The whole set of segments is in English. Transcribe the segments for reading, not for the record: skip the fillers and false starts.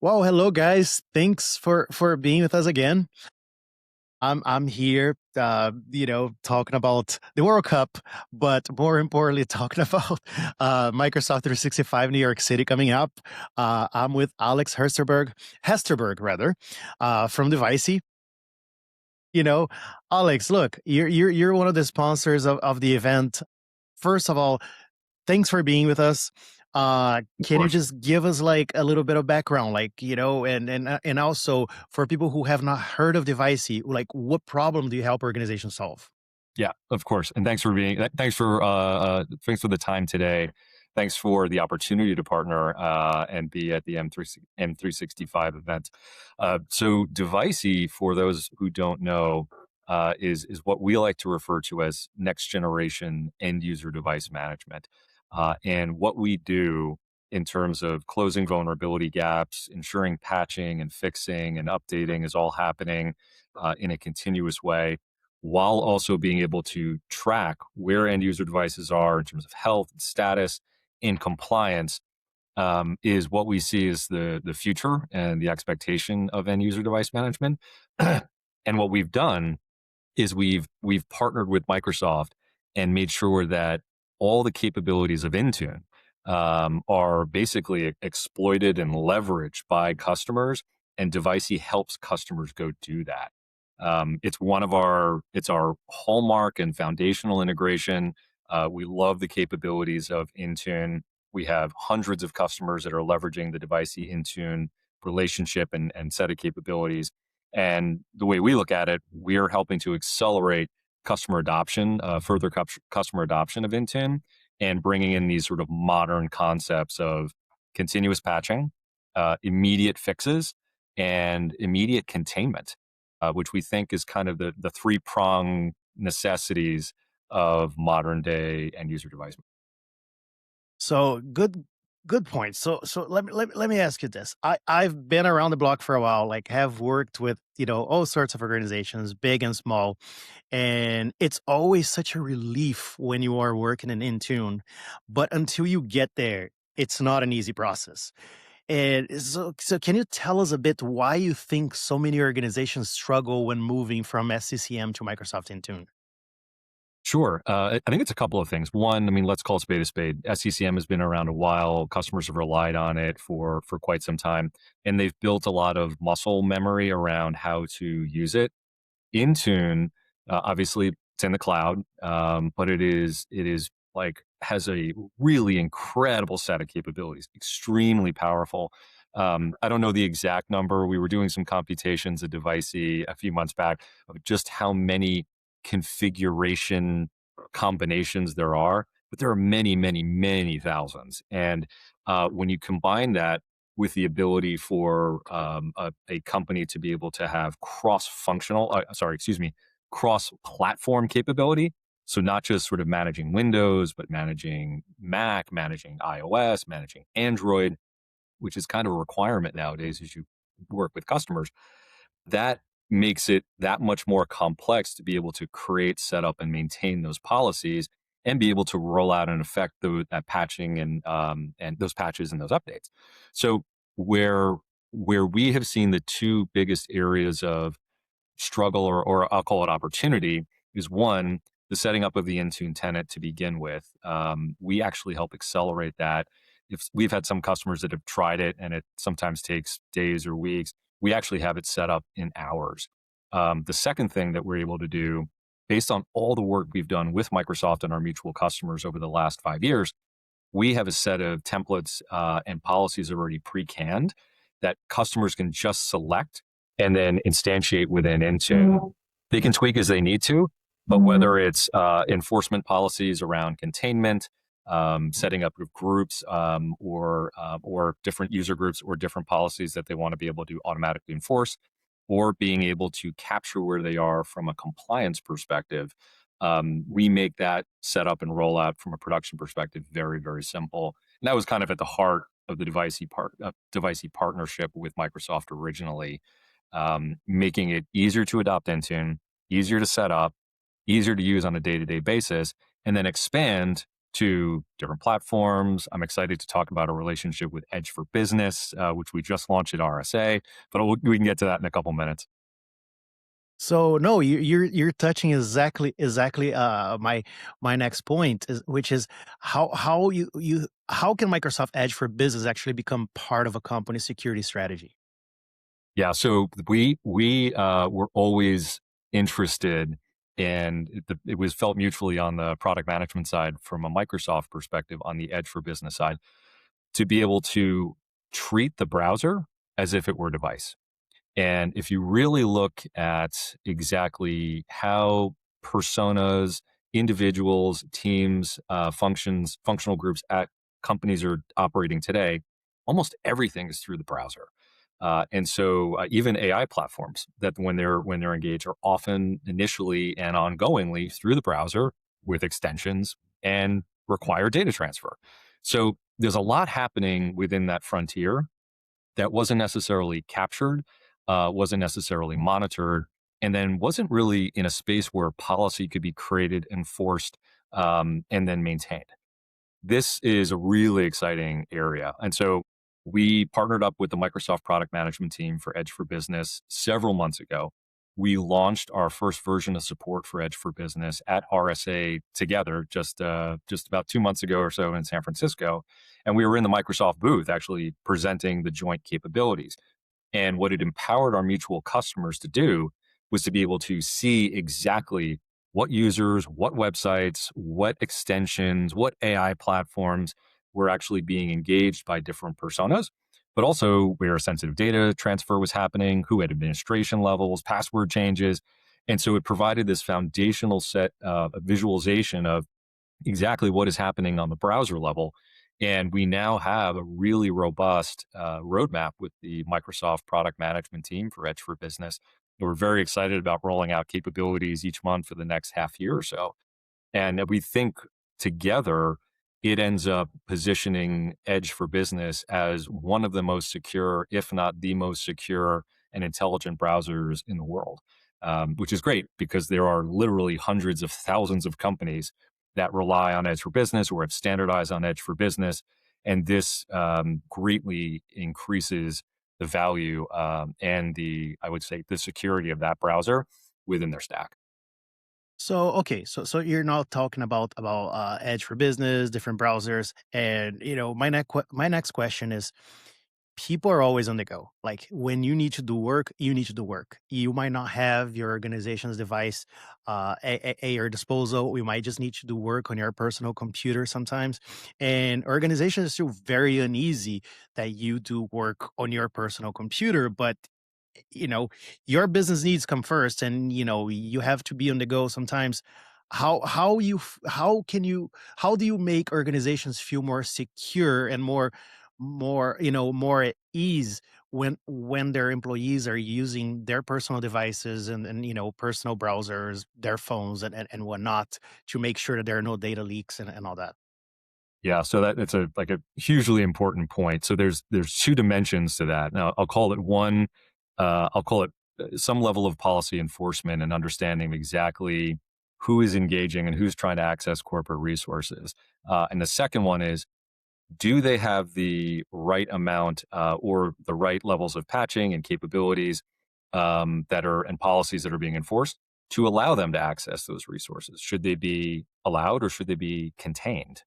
Well, hello guys. Thanks for being with us again. I'm here, talking about the World Cup, but more importantly, talking about Microsoft 365 New York City coming up. I'm with Alex Hesterberg rather, from Devicie. You know, Alex, look, you're one of the sponsors of the event. First of all, thanks for being with us. Of Can you course. just give us like a little bit of background, like and also for people who have not heard of Device, like what problem do you help organizations solve? Yeah, of course. And thanks for the time today. Thanks for the opportunity to partner and be at the M365 event. So Device, for those who don't know, is what we like to refer to as next generation end user device management. And what we do in terms of closing vulnerability gaps, ensuring patching and fixing and updating is all happening in a continuous way, while also being able to track where end user devices are in terms of health and status and compliance, is what we see as the future and the expectation of end user device management. And what we've done is we've partnered with Microsoft and made sure that all the capabilities of Intune are basically exploited and leveraged by customers, and Device helps customers go do that. It's our hallmark and foundational integration. We love the capabilities of Intune. We have hundreds of customers that are leveraging the Device Intune relationship and set of capabilities. And the way we look at it, we're helping to accelerate customer adoption, further customer adoption of Intune, and bringing in these sort of modern concepts of continuous patching, immediate fixes, and immediate containment, which we think is kind of the three prong necessities of modern day end user device. So good point. So let me ask you this. I've been around the block for a while, like have worked with all sorts of organizations, big and small, and it's always such a relief when you are working in Intune, but until you get there, it's not an easy process. And so can you tell us a bit why you think so many organizations struggle when moving from SCCM to Microsoft Intune? Sure. I think it's a couple of things. One, I mean, let's call a spade a spade. SCCM has been around a while. Customers have relied on it for quite some time, and they've built a lot of muscle memory around how to use it. Intune, obviously, it's in the cloud, but it is like has a really incredible set of capabilities, extremely powerful. I don't know the exact number. We were doing some computations at Device a few months back of just how many configuration combinations there are, but there are many, many, many thousands. And when you combine that with the ability for a company to be able to have cross-platform capability. So not just sort of managing Windows, but managing Mac, managing iOS, managing Android, which is kind of a requirement nowadays as you work with customers. That makes it that much more complex to be able to create, set up, and maintain those policies and be able to roll out and affect that patching and those patches and those updates. So where where we have seen the two biggest areas of struggle, or I'll call it opportunity, is one, the setting up of the Intune tenant to begin with. We actually help accelerate that. If we've had some customers that have tried it and it sometimes takes days or weeks, we actually have it set up in hours. The second thing that we're able to do, based on all the work we've done with Microsoft and our mutual customers over the last 5 years, we have a set of templates and policies already pre-canned that customers can just select and then instantiate within Intune. They can tweak as they need to, but whether it's enforcement policies around containment, setting up groups, or different user groups or different policies that they want to be able to automatically enforce, or being able to capture where they are from a compliance perspective, we make that setup and rollout from a production perspective very, very simple. And that was kind of at the heart of the Device partnership with Microsoft originally, making it easier to adopt Intune, easier to set up, easier to use on a day-to-day basis, and then expand to different platforms. I'm excited to talk about a relationship with Edge for Business, which we just launched at RSA, but we can get to that in a couple minutes. So no, you're touching exactly my next point is which is how can Microsoft Edge for Business actually become part of a company's security strategy? Yeah, so we were always interested, and it was felt mutually on the product management side from a Microsoft perspective on the Edge for Business side to be able to treat the browser as if it were a device. And if you really look at exactly how personas, individuals, teams, functional groups at companies are operating today, almost everything is through the browser. And so even AI platforms that when they're engaged are often initially and ongoingly through the browser with extensions and require data transfer. So there's a lot happening within that frontier that wasn't necessarily captured, wasn't necessarily monitored, and then wasn't really in a space where policy could be created, enforced, and then maintained. This is a really exciting area. And so we partnered up with the Microsoft product management team for Edge for Business several months ago. We launched our first version of support for Edge for Business at RSA together just about 2 months ago or so in San Francisco. And we were in the Microsoft booth actually presenting the joint capabilities. And what it empowered our mutual customers to do was to be able to see exactly what users, what websites, what extensions, what AI platforms were actually being engaged by different personas, but also where sensitive data transfer was happening, who had administration levels, password changes. And so it provided this foundational set of visualization of exactly what is happening on the browser level. And we now have a really robust roadmap with the Microsoft product management team for Edge for Business. We're very excited about rolling out capabilities each month for the next half year or so. And we think together, it ends up positioning Edge for Business as one of the most secure, if not the most secure and intelligent browsers in the world, which is great because there are literally hundreds of thousands of companies that rely on Edge for Business or have standardized on Edge for Business. And this greatly increases the value and I would say, the security of that browser within their stack. So okay, so you're now talking about Edge for Business, different browsers, and my next question is: people are always on the go. Like when you need to do work, you need to do work. You might not have your organization's device at your disposal. We might just need to do work on your personal computer sometimes, and organizations feel very uneasy that you do work on your personal computer, but you know your business needs come first, and you have to be on the go sometimes. How do you make organizations feel more secure and more at ease when their employees are using their personal devices and personal browsers, their phones and whatnot, to make sure that there are no data leaks and all that? Yeah, so it's a like a hugely important point. So there's two dimensions to that. Now I'll call it one. I'll call it some level of policy enforcement and understanding exactly who is engaging and who's trying to access corporate resources. And the second one is, do they have the right amount or the right levels of patching and capabilities that are and policies that are being enforced to allow them to access those resources? Should they be allowed or should they be contained?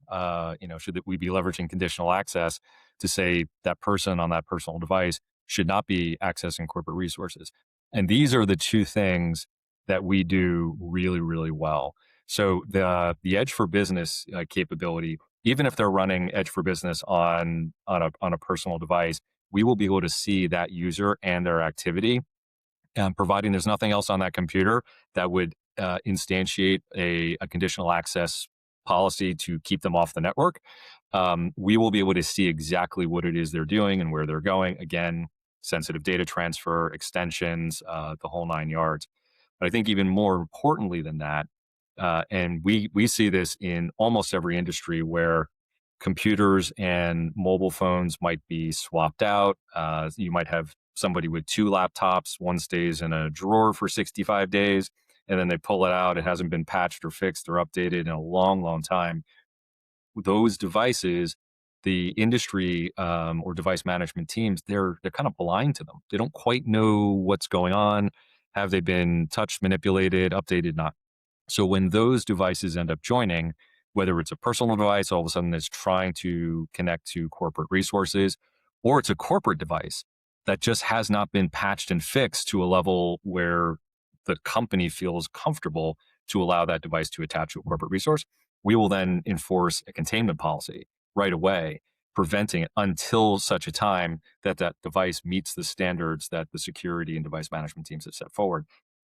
Should we be leveraging conditional access to say that person on that personal device should not be accessing corporate resources? And these are the two things that we do really, really well. So the Edge for Business capability, even if they're running Edge for Business on a personal device, we will be able to see that user and their activity, providing there's nothing else on that computer that would instantiate a conditional access policy to keep them off the network. We will be able to see exactly what it is they're doing and where they're going. Again, sensitive data transfer, extensions, the whole nine yards. But I think even more importantly than that, and we see this in almost every industry where computers and mobile phones might be swapped out. You might have somebody with two laptops. One stays in a drawer for 65 days, and then they pull it out. It hasn't been patched or fixed or updated in a long, long time. those devices, the industry or device management teams, they're kind of blind to them. They don't quite know what's going on. Have they been touched, manipulated, updated? Not. So when those devices end up joining, whether it's a personal device, all of a sudden is trying to connect to corporate resources, or it's a corporate device that just has not been patched and fixed to a level where the company feels comfortable to allow that device to attach to a corporate resource, we will then enforce a containment policy right away, preventing it until such a time that that device meets the standards that the security and device management teams have set forward.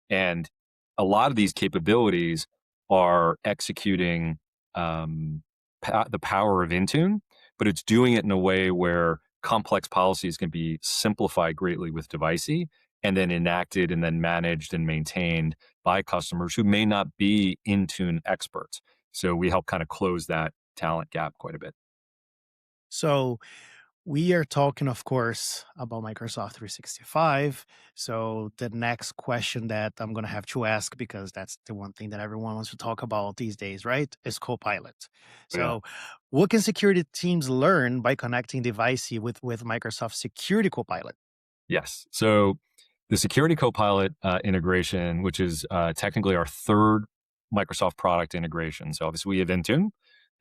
And a lot of these capabilities are executing the power of Intune, but it's doing it in a way where complex policies can be simplified greatly with Devicie and then enacted and then managed and maintained by customers who may not be Intune experts. So we help kind of close that talent gap quite a bit. So we are talking, of course, about Microsoft 365. So the next question that I'm going to have to ask, because that's the one thing that everyone wants to talk about these days, right? Is Copilot. Yeah. So what can security teams learn by connecting Device with Microsoft Security Copilot? Yes. So the Security Copilot integration, which is technically our third Microsoft product integration. So obviously we have Intune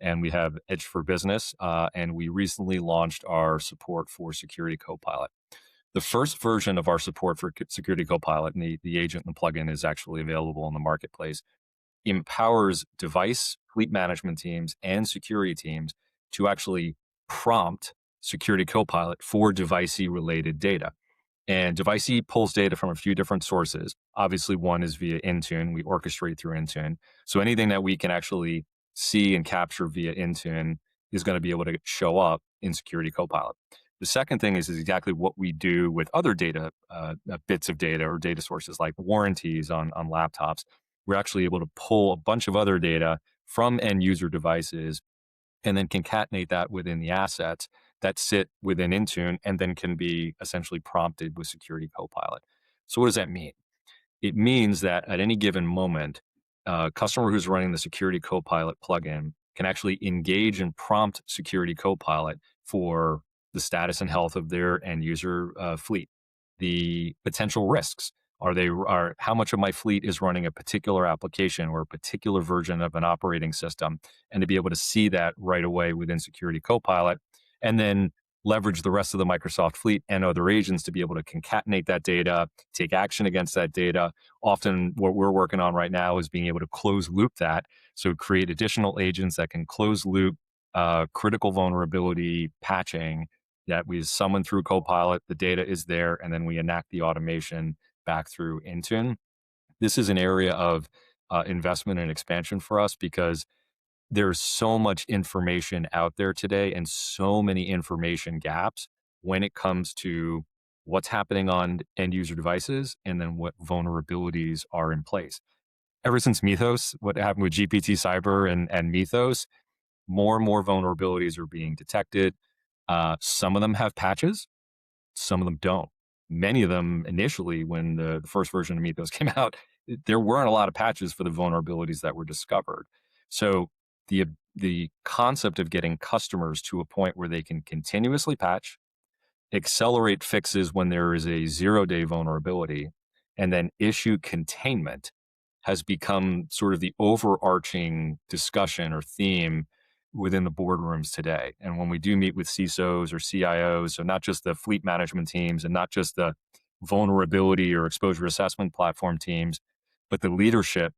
and we have Edge for Business, and we recently launched our support for Security Copilot. The first version of our support for Security Copilot, and the agent and the plugin is actually available in the marketplace, empowers device fleet management teams and security teams to actually prompt Security Copilot for device related data. And Devicie pulls data from a few different sources. Obviously, one is via Intune. We orchestrate through Intune. So anything that we can actually see and capture via Intune is going to be able to show up in Security Copilot. The second thing is exactly what we do with other data, bits of data or data sources like warranties on laptops. We're actually able to pull a bunch of other data from end user devices and then concatenate that within the assets that sit within Intune and then can be essentially prompted with Security Copilot. So, what does that mean? It means that at any given moment, a customer who's running the Security Copilot plugin can actually engage and prompt Security Copilot for the status and health of their end user fleet, the potential risks. Are how much of my fleet is running a particular application or a particular version of an operating system, and to be able to see that right away within Security Copilot, and then leverage the rest of the Microsoft fleet and other agents to be able to concatenate that data, take action against that data. Often, what we're working on right now is being able to close loop that. So, create additional agents that can close loop critical vulnerability patching that we summon through Copilot. The data is there, and then we enact the automation back through Intune. This is an area of investment and expansion for us because there's so much information out there today and so many information gaps when it comes to what's happening on end user devices and then what vulnerabilities are in place. Ever since Mythos, what happened with GPT Cyber and Mythos, more and more vulnerabilities are being detected. Some of them have patches, some of them don't. Many of them initially, when the first version of Mythos came out, there weren't a lot of patches for the vulnerabilities that were discovered. So the the concept of getting customers to a point where they can continuously patch, accelerate fixes when there is a 0-day vulnerability, and then issue containment has become sort of the overarching discussion or theme within the boardrooms today. And when we do meet with CISOs or CIOs, so not just the fleet management teams and not just the vulnerability or exposure assessment platform teams, but the leadership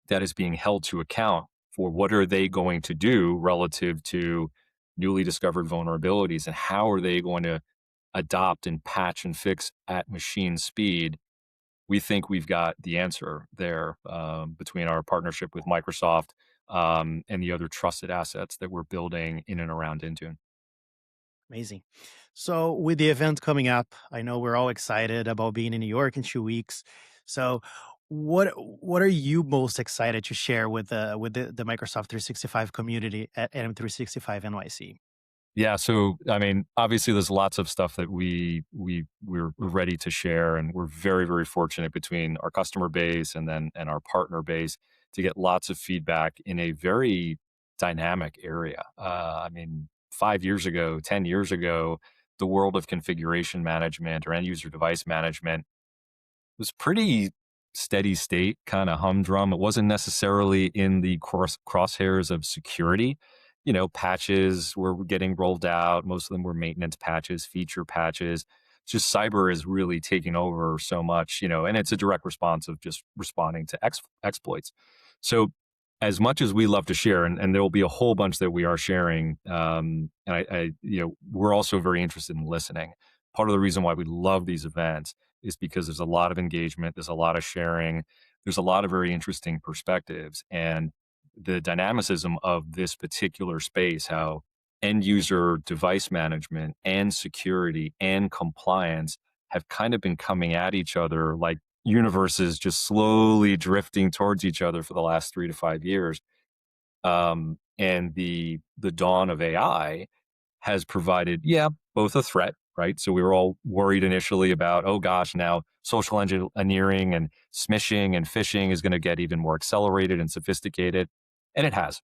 that is being held to account for what are they going to do relative to newly discovered vulnerabilities and how are they going to adopt and patch and fix at machine speed. We think we've got the answer there between our partnership with Microsoft and the other trusted assets that we're building in and around Intune. Amazing. So, with the event coming up, I know we're all excited about being in New York in 2 weeks. So, what are you most excited to share with the Microsoft 365 community at M365 NYC? Yeah, so I mean, obviously, there's lots of stuff that we're ready to share, and we're very fortunate between our customer base and our partner base to get lots of feedback in a very dynamic area. I mean, 5 years ago, 10 years ago, the world of configuration management or end user device management was pretty steady state, kind of humdrum. It wasn't necessarily in the crosshairs of security. Patches were getting rolled out. Most of them were maintenance patches, feature patches. Just cyber is really taking over so much, and it's a direct response of just responding to exploits. So, as much as we love to share, and there will be a whole bunch that we are sharing, and we're also very interested in listening. Part of the reason why we love these events is because there's a lot of engagement, there's a lot of sharing, there's a lot of very interesting perspectives. And the dynamicism of this particular space, how end user device management and security and compliance have kind of been coming at each other like universes just slowly drifting towards each other for the last 3 to 5 years. And the dawn of AI has provided, yeah, both a threat, right? So we were all worried initially about, oh gosh, now social engineering and smishing and phishing is going to get even more accelerated and sophisticated. And it has.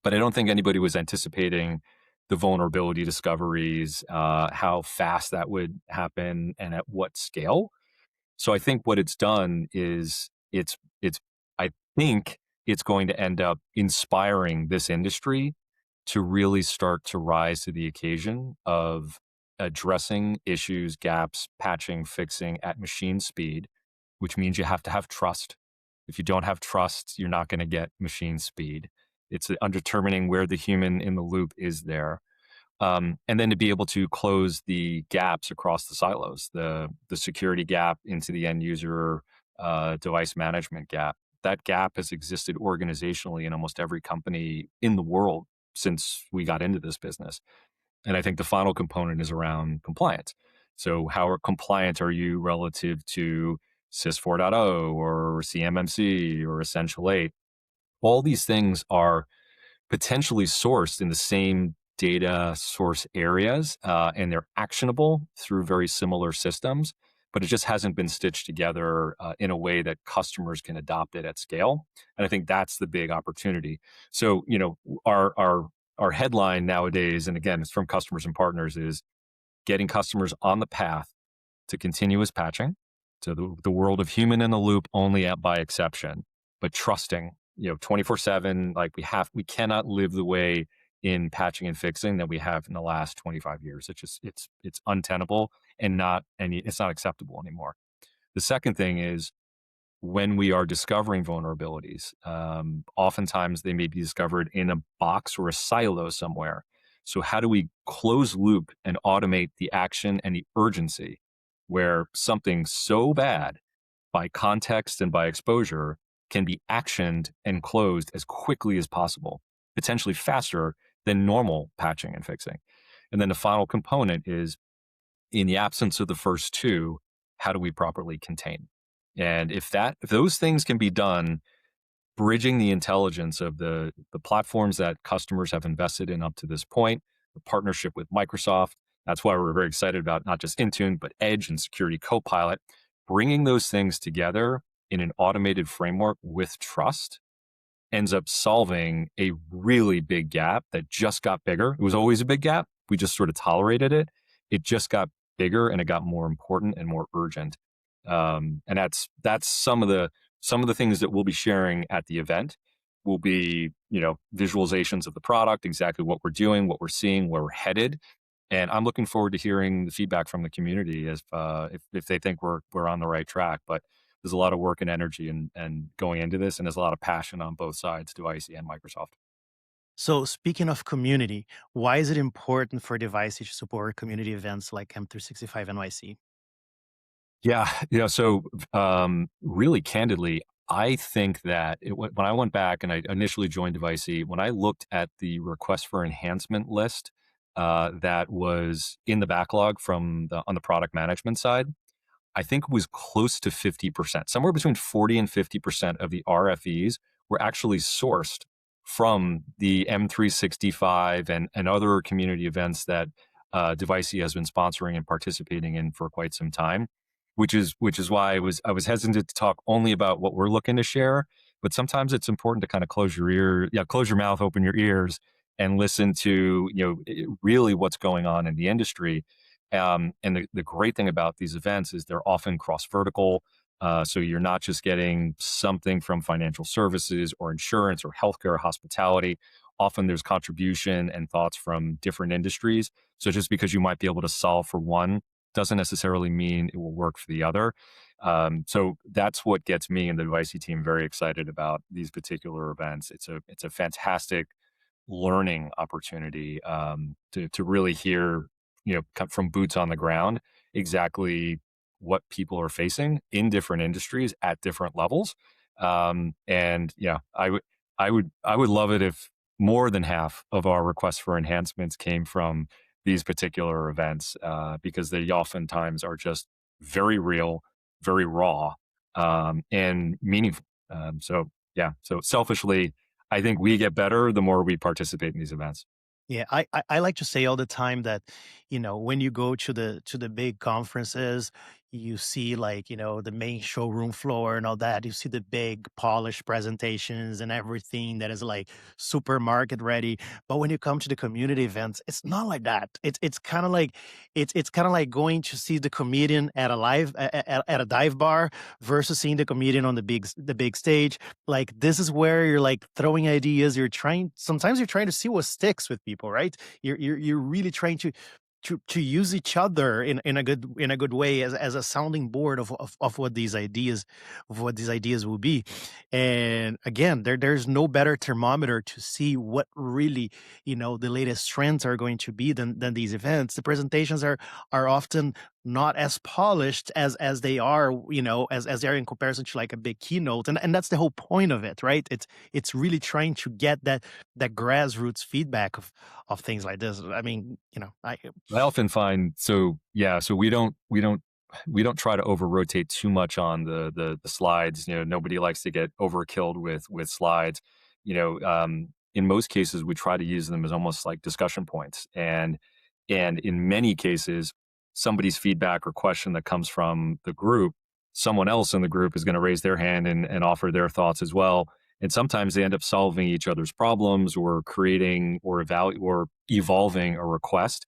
But I don't think anybody was anticipating the vulnerability discoveries, how fast that would happen and at what scale. So I think what it's done is it's I think it's going to end up inspiring this industry to really start to rise to the occasion of addressing issues, gaps, patching, fixing at machine speed, which means you have to have trust. If you don't have trust, you're not going to get machine speed. It's on determining where the human in the loop is there. And then to be able to close the gaps across the silos, the security gap into the end user device management gap. That gap has existed organizationally in almost every company in the world since we got into this business. And I think the final component is around compliance. So how compliant are you relative to SIS 4.0 or CMMC or Essential 8? All these things are potentially sourced in the same data source areas, and they're actionable through very similar systems, but it just hasn't been stitched together in a way that customers can adopt it at scale. And I think that's the big opportunity. So, our headline nowadays, and again, it's from customers and partners, is getting customers on the path to continuous patching, to the world of human in the loop only by exception, but trusting, 24/7. Like we cannot live the way in patching and fixing that we have in the last 25 years. It's untenable and it's not acceptable anymore. The second thing is when we are discovering vulnerabilities, oftentimes they may be discovered in a box or a silo somewhere. So how do we close loop and automate the action and the urgency where something so bad by context and by exposure can be actioned and closed as quickly as possible, potentially faster than normal patching and fixing? And then the final component is, in the absence of the first two, how do we properly contain? And if those things can be done, bridging the intelligence of the platforms that customers have invested in up to this point, the partnership with Microsoft. That's why we're very excited about not just Intune, but Edge and Security Copilot. Bringing those things together in an automated framework with trust ends up solving a really big gap that just got bigger. It was always a big gap. We just sort of tolerated it. It just got bigger and it got more important and more urgent. And that's some of the things that we'll be sharing at the event. Will be, visualizations of the product, exactly what we're doing, what we're seeing, where we're headed. And I'm looking forward to hearing the feedback from the community if they think we're on the right track. But there's a lot of work and energy and going into this, and there's a lot of passion on both sides, Devicie and Microsoft. So speaking of community, why is it important for Device to support community events like M365 NYC? Yeah, so really candidly, I think that when I went back and I initially joined Device, when I looked at the request for enhancement list that was in the backlog on the product management side, I think it was close to 50%. Somewhere between 40 and 50% of the RFEs were actually sourced from the M365 and other community events that Device has been sponsoring and participating in for quite some time, which is why I was hesitant to talk only about what we're looking to share. but sometimes it's important to kind of close your mouth, open your ears, and listen to really what's going on in the industry. And the great thing about these events is they're often cross vertical. So you're not just getting something from financial services or insurance or healthcare or hospitality. Often there's contribution and thoughts from different industries. So just because you might be able to solve for one doesn't necessarily mean it will work for the other. So that's what gets me and the Devicie team very excited about these particular events. It's a fantastic learning opportunity to really hear, come from boots on the ground, exactly what people are facing in different industries at different levels. And yeah, I would love it if more than half of our requests for enhancements came from these particular events, because they oftentimes are just very real, very raw, and meaningful. So yeah, so selfishly, I think we get better the more we participate in these events. Yeah, I like to say all the time that, when you go to the big conferences, you see like, the main showroom floor and all that. You see the big polished presentations and everything that is like supermarket ready. But when you come to the community events, it's not like that. It's kind of like it's kind of like going to see the comedian at a at a dive bar versus seeing the comedian on the big stage. Like, this is where you're like throwing ideas. Sometimes you're trying to see what sticks with people, right? You're really trying to use each other in a good way as a sounding board of what these ideas will be. And again, there's no better thermometer to see what really, the latest trends are going to be than these events. The presentations are often not as polished as they are, as they are in comparison to like a big keynote. And that's the whole point of it, right? It's really trying to get that grassroots feedback of things like this. I mean, I I often find so yeah, so we don't try to over rotate too much on the slides. Nobody likes to get overkilled with slides. In most cases, we try to use them as almost like discussion points, and in many cases, somebody's feedback or question that comes from the group, someone else in the group is going to raise their hand and offer their thoughts as well. And sometimes they end up solving each other's problems or creating or evolving a request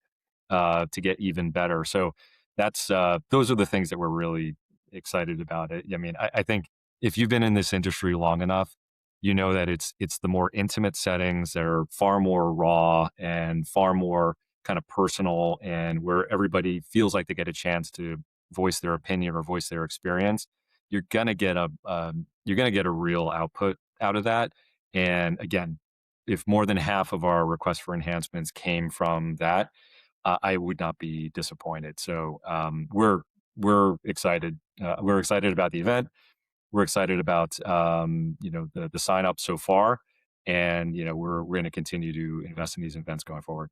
to get even better. So that's those are the things that we're really excited about. It. I mean, I think if you've been in this industry long enough, you know that it's the more intimate settings that are far more raw and far more kind of personal, and where everybody feels like they get a chance to voice their opinion or voice their experience. You're gonna get a real output out of that. And again, if more than half of our requests for enhancements came from that, I would not be disappointed. So we're excited. We're excited about the event. We're excited about the sign up so far, and we're going to continue to invest in these events going forward.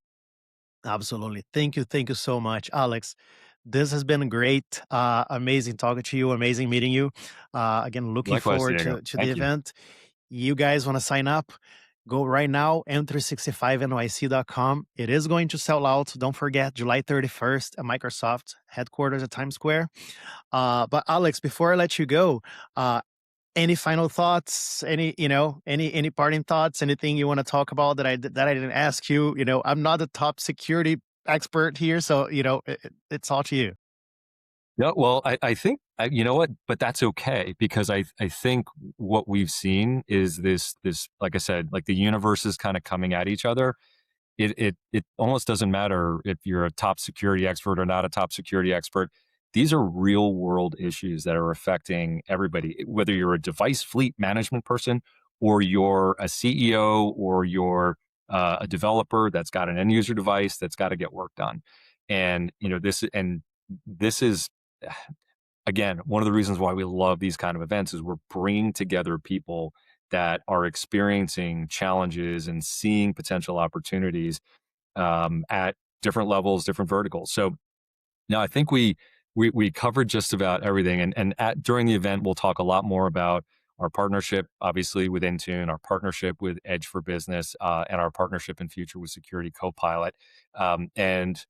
Absolutely. Thank you so much, Alex. This has been great. Amazing talking to you. Amazing meeting you. Again, looking Likewise, forward Diego. to the Thank you. event. You guys want to sign up? Go right now, m365nyc.com. It is going to sell out. Don't forget, July 31st at Microsoft headquarters at Times Square. But Alex, before I let you go, any final thoughts? Any parting thoughts? Anything you want to talk about that I didn't ask you? I'm not a top security expert here, so it's all to you. Yeah, well, I think you know what, but that's okay because I think what we've seen is this like I said, like the universe is kind of coming at each other. It almost doesn't matter if you're a top security expert or not a top security expert. These are real world issues that are affecting everybody, whether you're a device fleet management person or you're a CEO or you're a developer that's got an end user device that's got to get work done. And this is again one of the reasons why we love these kind of events is we're bringing together people that are experiencing challenges and seeing potential opportunities at different levels, different verticals. So now I think we covered just about everything, and during the event we'll talk a lot more about our partnership, obviously with Intune, our partnership with Edge for Business, and our partnership in future with Security Copilot. And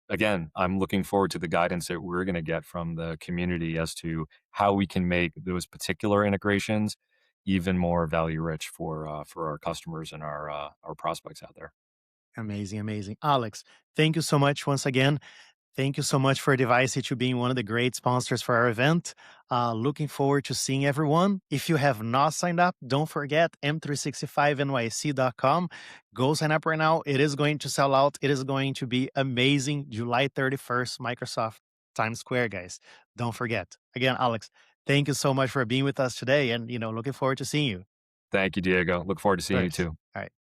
again, I'm looking forward to the guidance that we're going to get from the community as to how we can make those particular integrations even more value rich for our customers and our prospects out there. Amazing, amazing. Alex, thank you so much once again. Thank you so much for Devicie to being one of the great sponsors for our event. Looking forward to seeing everyone. If you have not signed up, don't forget M365NYC.com. Go sign up right now. It is going to sell out. It is going to be amazing. July 31st, Microsoft Times Square, guys. Don't forget. Again, Alex, thank you so much for being with us today and, looking forward to seeing you. Thank you, Diego. Look forward to Of seeing you course. too. All right.